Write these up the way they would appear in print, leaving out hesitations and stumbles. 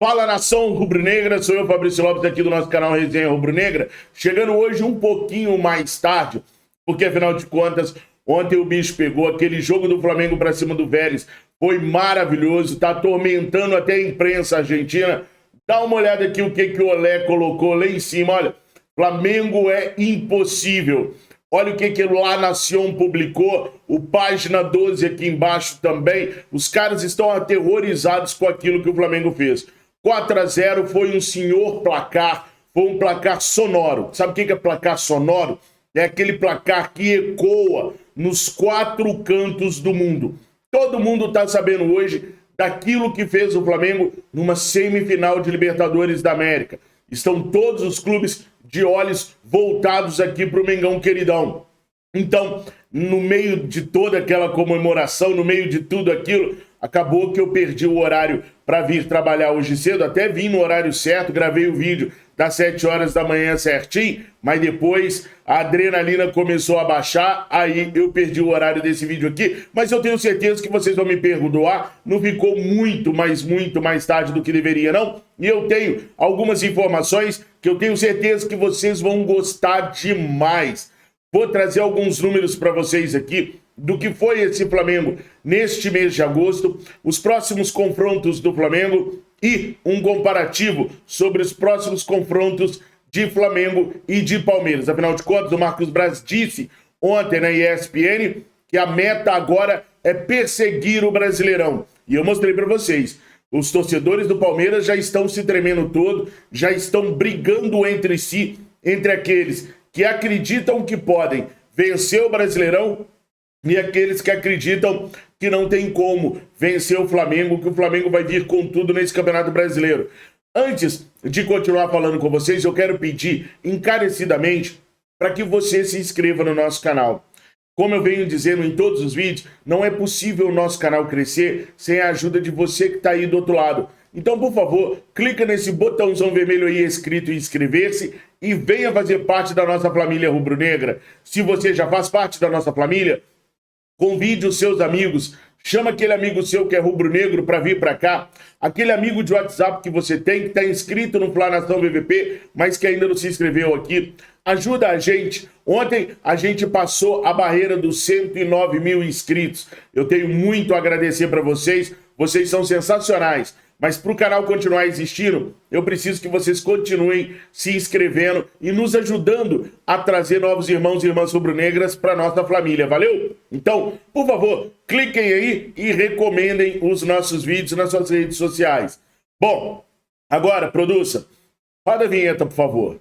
Fala, nação rubro-negra, sou eu, Fabrício Lopes, aqui do nosso canal Resenha Rubro-Negra, chegando hoje um pouquinho mais tarde, porque afinal de contas, ontem o bicho pegou, aquele jogo do Flamengo para cima do Vélez foi maravilhoso, tá atormentando até a imprensa argentina. Dá uma olhada aqui o que o Olé colocou lá em cima, olha, Flamengo é impossível. Olha o que La Nación publicou, o Página 12 aqui embaixo também, os caras estão aterrorizados com aquilo que o Flamengo fez. 4-0 foi um senhor placar, foi um placar sonoro. Sabe o que é placar sonoro? É aquele placar que ecoa nos 4 cantos do mundo. Todo mundo está sabendo hoje daquilo que fez o Flamengo numa semifinal de Libertadores da América. Estão todos os clubes de olhos voltados aqui para o Mengão queridão. Então, no meio de toda aquela comemoração, no meio de tudo aquilo, acabou que eu perdi o horário para vir trabalhar hoje cedo, até vim no horário certo, gravei o vídeo das 7 horas da manhã certinho, mas depois a adrenalina começou a baixar, aí eu perdi o horário desse vídeo aqui, mas eu tenho certeza que vocês vão me perdoar, não ficou muito mais tarde do que deveria não, e eu tenho algumas informações que eu tenho certeza que vocês vão gostar demais. Vou trazer alguns números para vocês aqui do que foi esse Flamengo neste mês de agosto, os próximos confrontos do Flamengo e um comparativo sobre os próximos confrontos de Flamengo e de Palmeiras. Afinal de contas, o Marcos Braz disse ontem na ESPN que a meta agora é perseguir o Brasileirão. E eu mostrei para vocês, os torcedores do Palmeiras já estão se tremendo todo, já estão brigando entre si, entre aqueles que acreditam que podem vencer o Brasileirão e aqueles que acreditam que não tem como vencer o Flamengo, que o Flamengo vai vir com tudo nesse Campeonato Brasileiro. Antes de continuar falando com vocês, eu quero pedir encarecidamente para que você se inscreva no nosso canal. Como eu venho dizendo em todos os vídeos, não é possível o nosso canal crescer sem a ajuda de você que está aí do outro lado. Então, por favor, clica nesse botãozão vermelho aí escrito inscrever-se e venha fazer parte da nossa família rubro-negra. Se você já faz parte da nossa família, convide os seus amigos, chama aquele amigo seu que é rubro-negro para vir para cá, aquele amigo de WhatsApp que você tem, que está inscrito no Fla Nação VVP, mas que ainda não se inscreveu aqui. Ajuda a gente. Ontem a gente passou a barreira dos 109 mil inscritos. Eu tenho muito a agradecer para vocês, vocês são sensacionais. Mas para o canal continuar existindo, eu preciso que vocês continuem se inscrevendo e nos ajudando a trazer novos irmãos e irmãs rubro-negras para nossa família, valeu? Então, por favor, cliquem aí e recomendem os nossos vídeos nas suas redes sociais. Bom, agora, produça, roda a vinheta, por favor.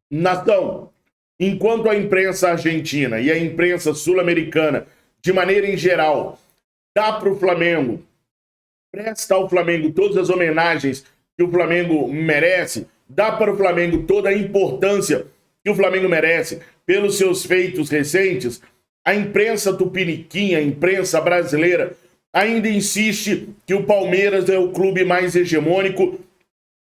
Nação, enquanto a imprensa argentina e a imprensa sul-americana, de maneira em geral, dá para o Flamengo, presta ao Flamengo todas as homenagens que o Flamengo merece, dá para o Flamengo toda a importância que o Flamengo merece pelos seus feitos recentes, a imprensa tupiniquim, a imprensa brasileira, ainda insiste que o Palmeiras é o clube mais hegemônico,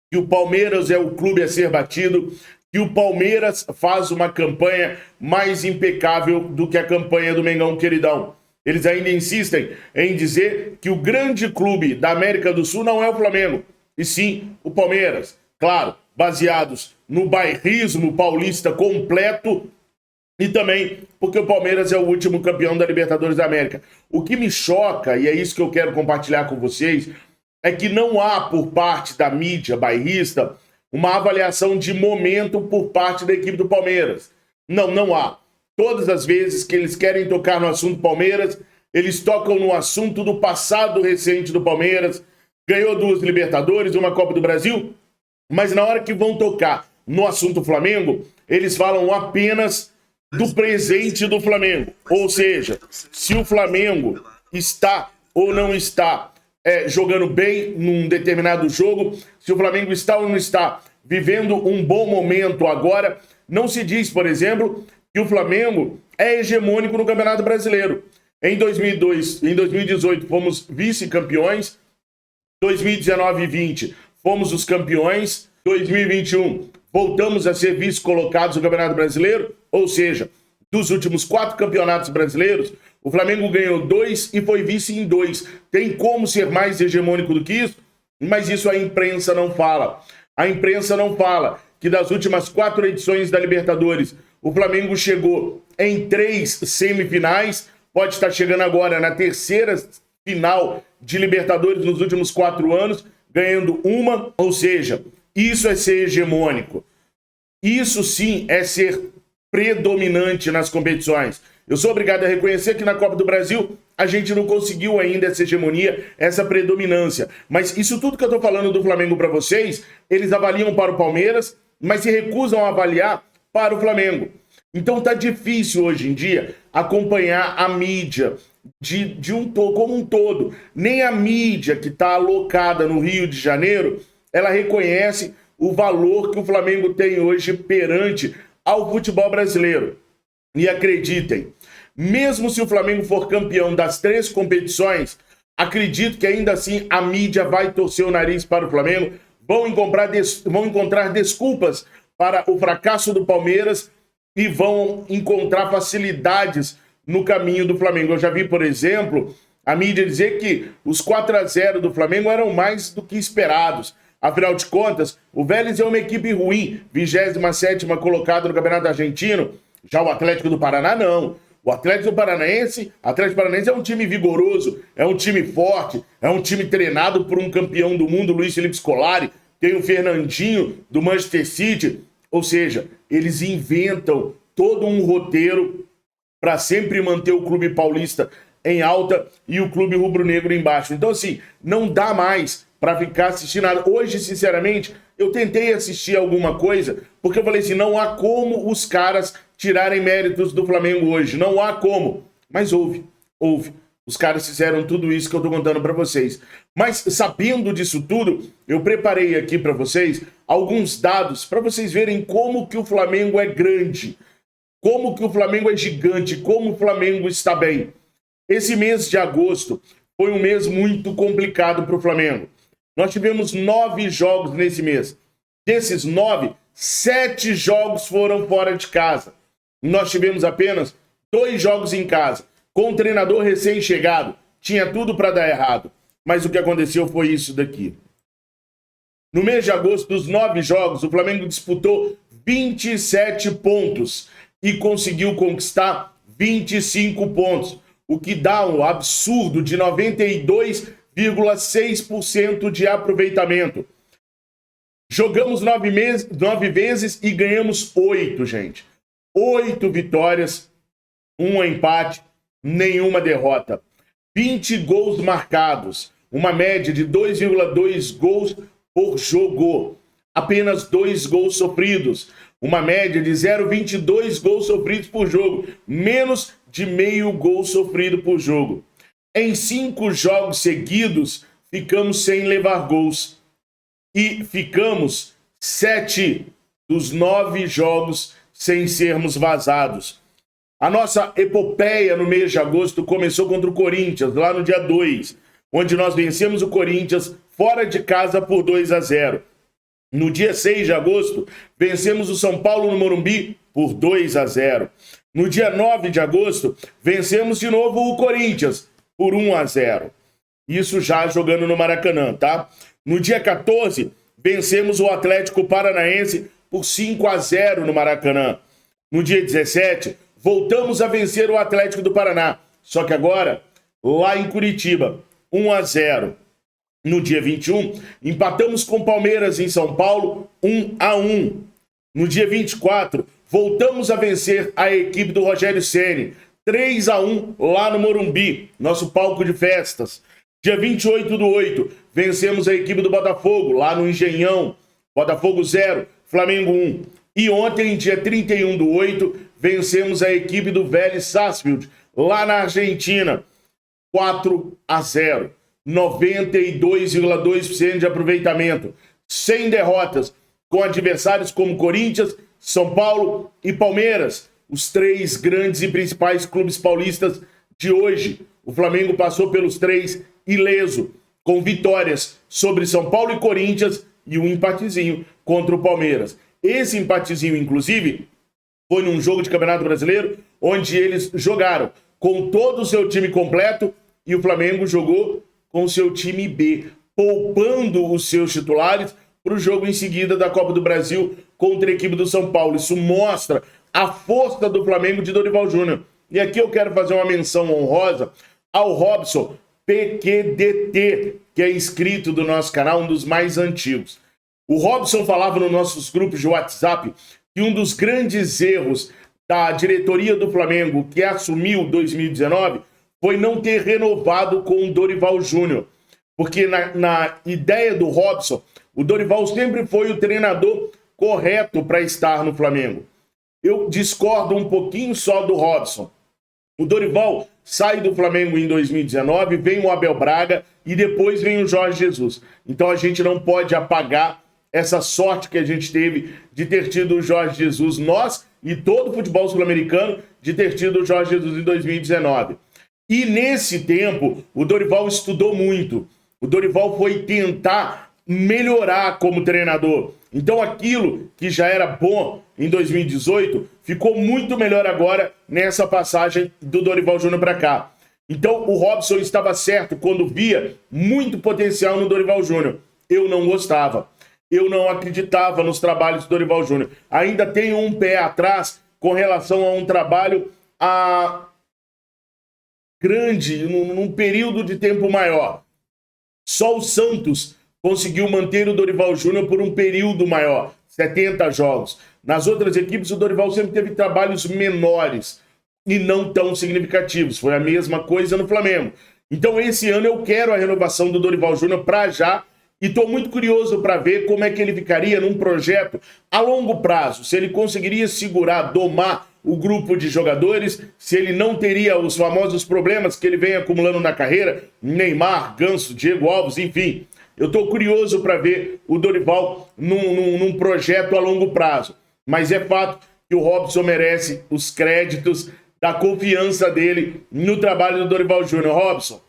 que o Palmeiras é o clube a ser batido, que o Palmeiras faz uma campanha mais impecável do que a campanha do Mengão queridão. Eles ainda insistem em dizer que o grande clube da América do Sul não é o Flamengo, e sim o Palmeiras. Claro, baseados no bairrismo paulista completo e também porque o Palmeiras é o último campeão da Libertadores da América. O que me choca, e é isso que eu quero compartilhar com vocês, é que não há por parte da mídia bairrista uma avaliação de momento por parte da equipe do Palmeiras. Não há. Todas as vezes que eles querem tocar no assunto Palmeiras, eles tocam no assunto do passado recente do Palmeiras, ganhou 2 Libertadores, uma Copa do Brasil, mas na hora que vão tocar no assunto Flamengo, eles falam apenas do presente do Flamengo. Ou seja, se o Flamengo está ou não está jogando bem num determinado jogo, se o Flamengo está ou não está vivendo um bom momento agora, não se diz, por exemplo, que o Flamengo é hegemônico no Campeonato Brasileiro. Em 2018 fomos vice-campeões, 2019 e 2020 fomos os campeões, 2021 voltamos a ser vice-colocados no Campeonato Brasileiro, ou seja, dos últimos 4 campeonatos brasileiros, o Flamengo ganhou 2 e foi vice em 2. Tem como ser mais hegemônico do que isso? Mas isso a imprensa não fala. A imprensa não fala que das últimas 4 edições da Libertadores, o Flamengo chegou em 3 semifinais, pode estar chegando agora na 3ª final de Libertadores nos últimos 4 anos, ganhando uma, ou seja, isso é ser hegemônico. Isso sim é ser predominante nas competições. Eu sou obrigado a reconhecer que na Copa do Brasil a gente não conseguiu ainda essa hegemonia, essa predominância. Mas isso tudo que eu tô falando do Flamengo para vocês, eles avaliam para o Palmeiras, mas se recusam a avaliar para o Flamengo. Então tá difícil hoje em dia acompanhar a mídia como um todo. Nem a mídia que está alocada no Rio de Janeiro, ela reconhece o valor que o Flamengo tem hoje perante ao futebol brasileiro. E acreditem, mesmo se o Flamengo for campeão das 3 competições, acredito que ainda assim a mídia vai torcer o nariz para o Flamengo, vão encontrar desculpas para o fracasso do Palmeiras e vão encontrar facilidades no caminho do Flamengo. Eu já vi, por exemplo, a mídia dizer que os 4-0 do Flamengo eram mais do que esperados. Afinal de contas, o Vélez é uma equipe ruim, 27ª colocada no Campeonato Argentino. Já o Atlético do Paraná, não. O Atlético Paranaense é um time vigoroso, é um time forte, é um time treinado por um campeão do mundo, Luiz Felipe Scolari, tem o Fernandinho do Manchester City. Ou seja, eles inventam todo um roteiro para sempre manter o clube paulista em alta e o clube rubro-negro embaixo. Então, assim, não dá mais para ficar assistindo nada. Hoje, sinceramente, eu tentei assistir alguma coisa, porque eu falei assim, não há como os caras tirarem méritos do Flamengo hoje. Não há como. Mas houve. Os caras fizeram tudo isso que eu tô contando para vocês. Mas sabendo disso tudo, eu preparei aqui para vocês alguns dados para vocês verem como que o Flamengo é grande, como que o Flamengo é gigante, como o Flamengo está bem. Esse mês de agosto foi um mês muito complicado para o Flamengo. Nós tivemos 9 jogos nesse mês. Desses 9, 7 jogos foram fora de casa. Nós tivemos apenas 2 jogos em casa. Com um treinador recém-chegado, tinha tudo para dar errado. Mas o que aconteceu foi isso daqui. No mês de agosto, dos 9 jogos, o Flamengo disputou 27 pontos e conseguiu conquistar 25 pontos, o que dá um absurdo de 92,6% de aproveitamento. Jogamos 9 vezes e ganhamos 8, gente. 8 vitórias, 1 empate, nenhuma derrota. 20 gols marcados, uma média de 2,2 gols por jogo. Apenas 2 gols sofridos, uma média de 0,22 gols sofridos por jogo, menos de meio gol sofrido por jogo. Em 5 jogos seguidos, ficamos sem levar gols. E ficamos 7 dos 9 jogos sem sermos vazados. A nossa epopeia no mês de agosto começou contra o Corinthians, lá no dia 2, onde nós vencemos o Corinthians fora de casa por 2-0. No dia 6 de agosto, vencemos o São Paulo no Morumbi por 2-0. No dia 9 de agosto, vencemos de novo o Corinthians por 1-0. Isso já jogando no Maracanã, tá? No dia 14, vencemos o Atlético Paranaense por 5-0 no Maracanã. No dia 17, voltamos a vencer o Atlético do Paraná, só que agora lá em Curitiba, 1-0. No dia 21, empatamos com o Palmeiras em São Paulo, 1-1. No dia 24, voltamos a vencer a equipe do Rogério Ceni, 3-1 lá no Morumbi, nosso palco de festas. Dia 28/8, vencemos a equipe do Botafogo, lá no Engenhão, Botafogo 0, Flamengo 1. E ontem, dia 31/8, vencemos a equipe do Vélez Sarsfield, lá na Argentina, 4-0. 92,2% de aproveitamento, sem derrotas, com adversários como Corinthians, São Paulo e Palmeiras, os 3 grandes e principais clubes paulistas de hoje. O Flamengo passou pelos 3 ileso, com vitórias sobre São Paulo e Corinthians e um empatezinho contra o Palmeiras. Esse empatezinho, inclusive, foi num jogo de Campeonato Brasileiro, onde eles jogaram com todo o seu time completo e o Flamengo jogou com o seu time B, poupando os seus titulares para o jogo em seguida da Copa do Brasil contra a equipe do São Paulo. Isso mostra a força do Flamengo de Dorival Júnior. E aqui eu quero fazer uma menção honrosa ao Robson PQDT, que é inscrito do nosso canal, um dos mais antigos. O Robson falava nos nossos grupos de WhatsApp que um dos grandes erros da diretoria do Flamengo, que assumiu 2019, foi não ter renovado com o Dorival Júnior. Porque na ideia do Robson, o Dorival sempre foi o treinador correto para estar no Flamengo. Eu discordo um pouquinho só do Robson. O Dorival sai do Flamengo em 2019, vem o Abel Braga e depois vem o Jorge Jesus. Então a gente não pode apagar essa sorte que a gente teve de ter tido o Jorge Jesus, nós e todo o futebol sul-americano, de ter tido o Jorge Jesus em 2019. E nesse tempo, o Dorival estudou muito. O Dorival foi tentar melhorar como treinador. Então aquilo que já era bom em 2018 ficou muito melhor agora nessa passagem do Dorival Júnior para cá. Então o Robson estava certo quando via muito potencial no Dorival Júnior. Eu não gostava. Eu não acreditava nos trabalhos do Dorival Júnior. Ainda tenho um pé atrás com relação a um trabalho grande, num período de tempo maior. Só o Santos conseguiu manter o Dorival Júnior por um período maior, 70 jogos. Nas outras equipes, o Dorival sempre teve trabalhos menores e não tão significativos. Foi a mesma coisa no Flamengo. Então, esse ano eu quero a renovação do Dorival Júnior para já e estou muito curioso para ver como é que ele ficaria num projeto a longo prazo. Se ele conseguiria segurar, domar o grupo de jogadores, se ele não teria os famosos problemas que ele vem acumulando na carreira, Neymar, Ganso, Diego Alves, enfim. Eu estou curioso para ver o Dorival num projeto a longo prazo. Mas é fato que o Robson merece os créditos da confiança dele no trabalho do Dorival Júnior. Robson,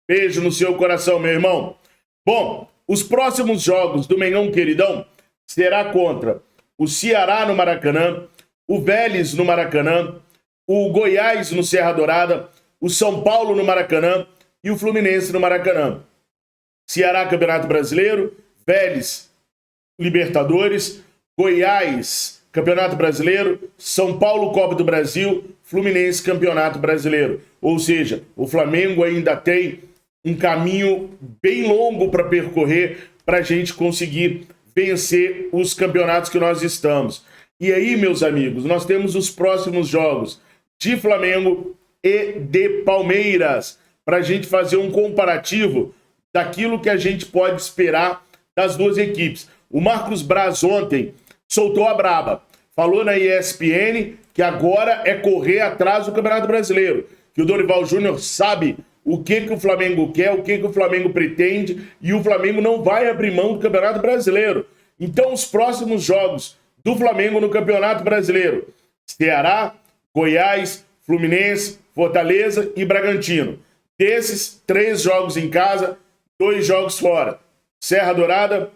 beijo no seu coração, meu irmão. Bom, os próximos jogos do Mengão Queridão será contra o Ceará no Maracanã, o Vélez no Maracanã, o Goiás no Serra Dourada, o São Paulo no Maracanã e o Fluminense no Maracanã. Ceará, Campeonato Brasileiro, Vélez, Libertadores, Goiás, Campeonato Brasileiro, São Paulo, Copa do Brasil, Fluminense, Campeonato Brasileiro. Ou seja, o Flamengo ainda tem um caminho bem longo para percorrer para a gente conseguir vencer os campeonatos que nós estamos. E aí, meus amigos, nós temos os próximos jogos de Flamengo e de Palmeiras, para a gente fazer um comparativo daquilo que a gente pode esperar das duas equipes. O Marcos Braz ontem soltou a braba. Falou na ESPN que agora é correr atrás do Campeonato Brasileiro. Que o Dorival Júnior sabe o que o Flamengo quer, o que o Flamengo pretende, e o Flamengo não vai abrir mão do Campeonato Brasileiro. Então, os próximos jogos do Flamengo no Campeonato Brasileiro: Ceará, Goiás, Fluminense, Fortaleza e Bragantino. Desses, 3 jogos em casa, 2 jogos fora. Serra Dourada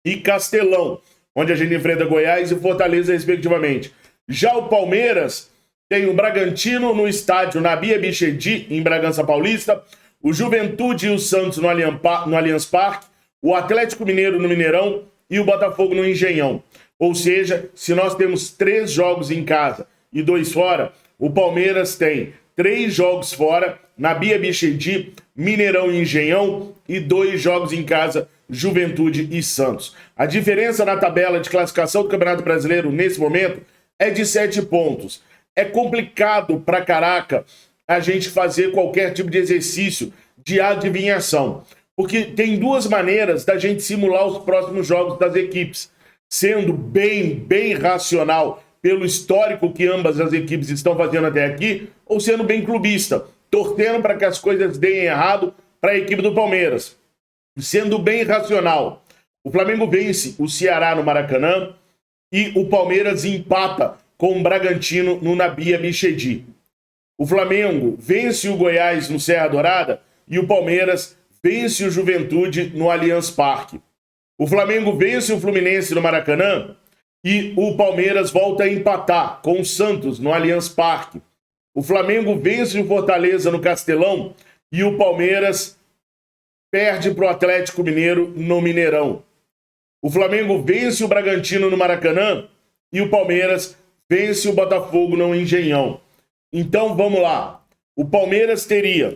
e Castelão, onde a gente enfrenta Goiás e Fortaleza, respectivamente. Já o Palmeiras tem o Bragantino no estádio Nabi Abichedi, em Bragança Paulista, o Juventude e o Santos no Allianz Parque, o Atlético Mineiro no Mineirão e o Botafogo no Engenhão. Ou seja, se nós temos 3 jogos em casa e 2 fora, o Palmeiras tem 3 jogos fora, Nabi Abichedi, Mineirão e Engenhão, e 2 jogos em casa, Juventude e Santos. A diferença na tabela de classificação do Campeonato Brasileiro nesse momento é de 7 pontos. É complicado pra caraca a gente fazer qualquer tipo de exercício de adivinhação, porque tem 2 maneiras da gente simular os próximos jogos das equipes, sendo bem racional pelo histórico que ambas as equipes estão fazendo até aqui, ou sendo bem clubista, torcendo para que as coisas deem errado para a equipe do Palmeiras. Sendo bem racional, o Flamengo vence o Ceará no Maracanã e o Palmeiras empata com o Bragantino no Nabi Abichedi. O Flamengo vence o Goiás no Serra Dourada e o Palmeiras vence o Juventude no Allianz Parque. O Flamengo vence o Fluminense no Maracanã e o Palmeiras volta a empatar com o Santos no Allianz Parque. O Flamengo vence o Fortaleza no Castelão e o Palmeiras perde para o Atlético Mineiro no Mineirão. O Flamengo vence o Bragantino no Maracanã e o Palmeiras vence o Botafogo no Engenhão. Então vamos lá. O Palmeiras teria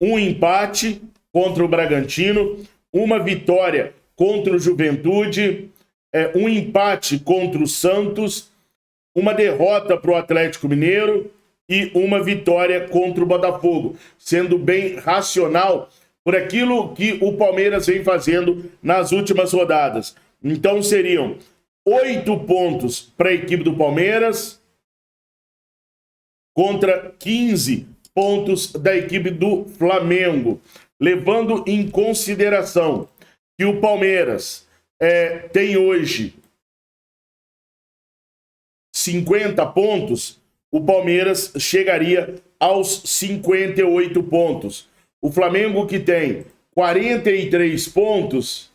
um empate contra o Bragantino, uma vitória contra o Juventude, um empate contra o Santos, uma derrota para o Atlético Mineiro e uma vitória contra o Botafogo, sendo bem racional por aquilo que o Palmeiras vem fazendo nas últimas rodadas. Então seriam 8 pontos para a equipe do Palmeiras contra 15 pontos da equipe do Flamengo, levando em consideração que o Palmeiras tem hoje 50 pontos, o Palmeiras chegaria aos 58 pontos. O Flamengo, que tem 43 pontos,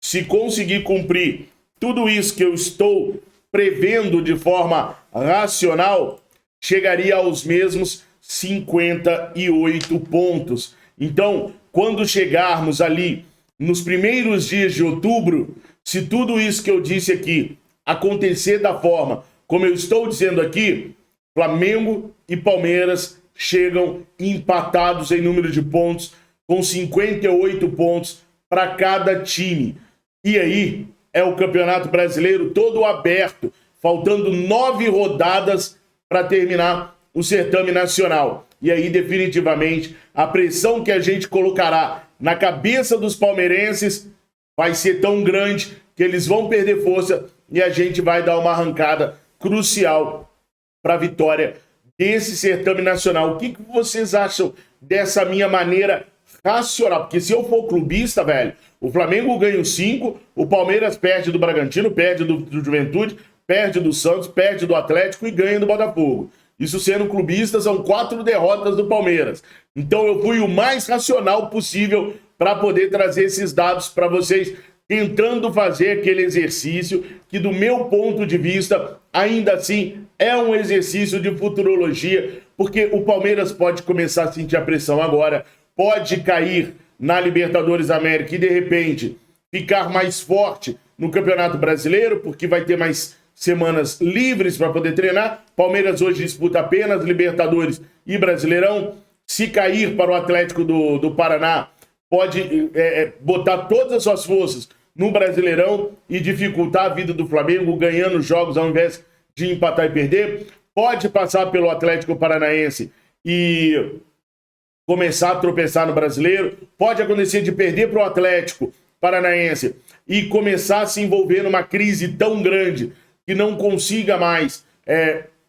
se conseguir cumprir tudo isso que eu estou prevendo de forma racional, chegaria aos mesmos 58 pontos. Então, quando chegarmos ali nos primeiros dias de outubro, se tudo isso que eu disse aqui acontecer da forma como eu estou dizendo aqui, Flamengo e Palmeiras chegam empatados em número de pontos, com 58 pontos para cada time. E aí é o Campeonato Brasileiro todo aberto, faltando 9 rodadas para terminar o certame nacional. E aí, definitivamente, a pressão que a gente colocará na cabeça dos palmeirenses vai ser tão grande que eles vão perder força e a gente vai dar uma arrancada crucial para a vitória desse certame nacional. O que vocês acham dessa minha maneira racional? Porque se eu for clubista, velho, o Flamengo ganha os 5, o Palmeiras perde do Bragantino, perde do Juventude, perde do Santos, perde do Atlético e ganha do Botafogo. Isso sendo clubista, são 4 derrotas do Palmeiras. Então eu fui o mais racional possível para poder trazer esses dados para vocês, tentando fazer aquele exercício que, do meu ponto de vista, ainda assim é um exercício de futurologia, porque o Palmeiras pode começar a sentir a pressão agora, pode cair na Libertadores América e, de repente, ficar mais forte no Campeonato Brasileiro, porque vai ter mais semanas livres para poder treinar. Palmeiras hoje disputa apenas Libertadores e Brasileirão. Se cair para o Atlético do Paraná, pode botar todas as suas forças no Brasileirão e dificultar a vida do Flamengo, ganhando jogos ao invés de empatar e perder. Pode passar pelo Atlético Paranaense e começar a tropeçar no Brasileiro. Pode acontecer de perder para o Atlético Paranaense e começar a se envolver numa crise tão grande que não consiga mais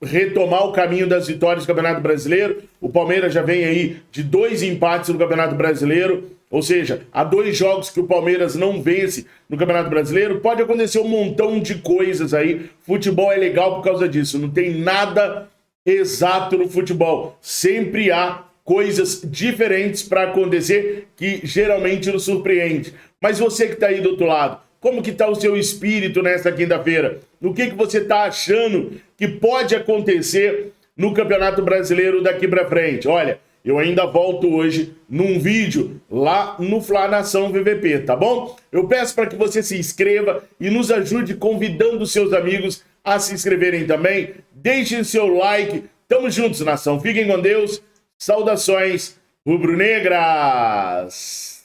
retomar o caminho das vitórias do Campeonato Brasileiro. O Palmeiras já vem aí de 2 empates no Campeonato Brasileiro, ou seja, há 2 jogos que o Palmeiras não vence no Campeonato Brasileiro. Pode acontecer um montão de coisas aí. Futebol é legal por causa disso. Não tem nada exato no futebol. Sempre há coisas diferentes para acontecer que geralmente nos surpreende. Mas você que está aí do outro lado, como que está o seu espírito nesta quinta-feira? O que você está achando que pode acontecer no Campeonato Brasileiro daqui para frente? Olha, eu ainda volto hoje num vídeo lá no Fla Nação VVP, tá bom? Eu peço para que você se inscreva e nos ajude convidando seus amigos a se inscreverem também. Deixem seu like. Tamo juntos, nação. Fiquem com Deus. Saudações rubro-negras.